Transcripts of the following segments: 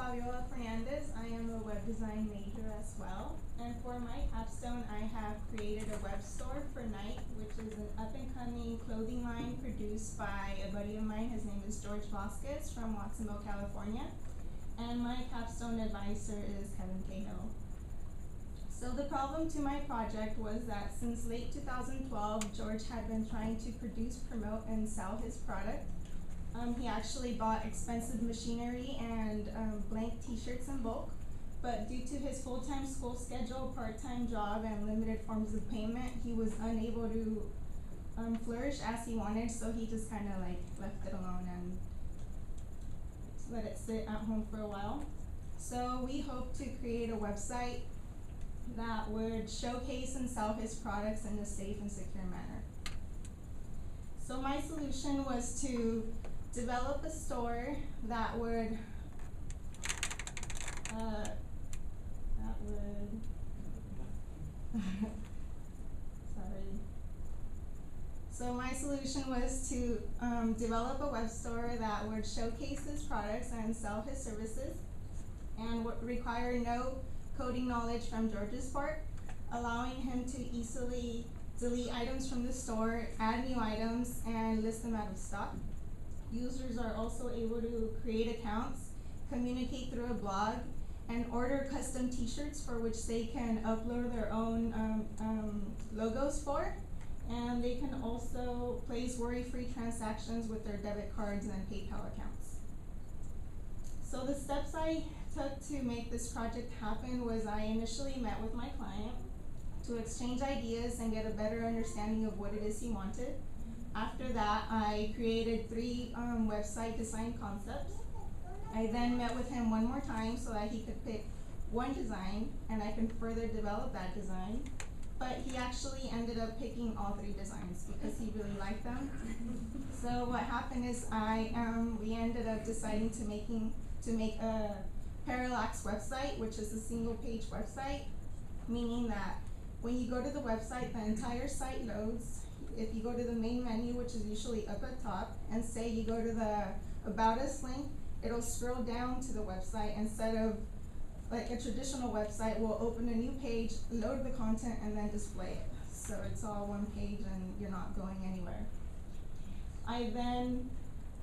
Faviola Fernandez. I am a web design major as well. And for my capstone, I have created a web store for Knite, which is an up-and-coming clothing line produced by a buddy of mine. His name is George Vasquez from Watsonville, California. And my capstone advisor is Kevin Cahill. So the problem to my project was that since late 2012, George had been trying to produce, promote, and sell his product. He actually bought expensive machinery and blank t-shirts in bulk, but due to his full-time school schedule, part-time job, and limited forms of payment, he was unable to flourish as he wanted, so he just kind of like left it alone and let it sit at home for a while. So we hope to create a website that would showcase and sell his products in a safe and secure manner. So my solution was to develop a store that would sorry. So my solution was to develop a web store that would showcase his products and sell his services, and would require no coding knowledge from George's part, allowing him to easily delete items from the store, add new items, and list them out of stock. Users are also able to create accounts, communicate through a blog, and order custom t-shirts for which they can upload their own logos for. And they can also place worry-free transactions with their debit cards and PayPal accounts. So the steps I took to make this project happen was I initially met with my client to exchange ideas and get a better understanding of what it is he wanted. After that, I created 3 website design concepts. I then met with him one more time so that he could pick one design and I can further develop that design. But he actually ended up picking all 3 designs because he really liked them. So what happened is we ended up deciding to make a parallax website, which is a single page website, meaning that when you go to the website, the entire site loads. If you go to the main menu, which is usually up at top, and say you go to the About Us link, it'll scroll down to the website instead of like a traditional website will open a new page, load the content, and then display it. So it's all one page and you're not going anywhere. I then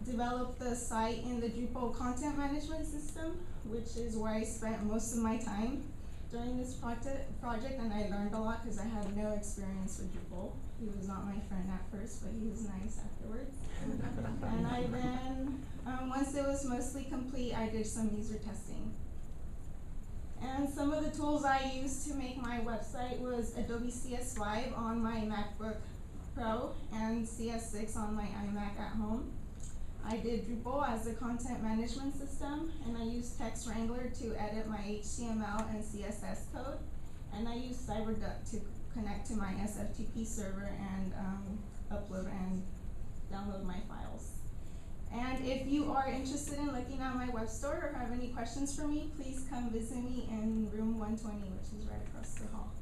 developed the site in the Drupal content management system, which is where I spent most of my time during this project, and I learned a lot because I had no experience with Drupal. He was not my friend at first, but he was nice afterwards. And I then, once it was mostly complete, I did some user testing. And some of the tools I used to make my website was Adobe CS5 on my MacBook Pro and CS6 on my iMac at home. I did Drupal as a content management system, and I used Text Wrangler to edit my HTML and CSS code, and I used CyberDuck to connect to my SFTP server and upload and download my files. And if you are interested in looking at my web store or have any questions for me, please come visit me in room 120, which is right across the hall.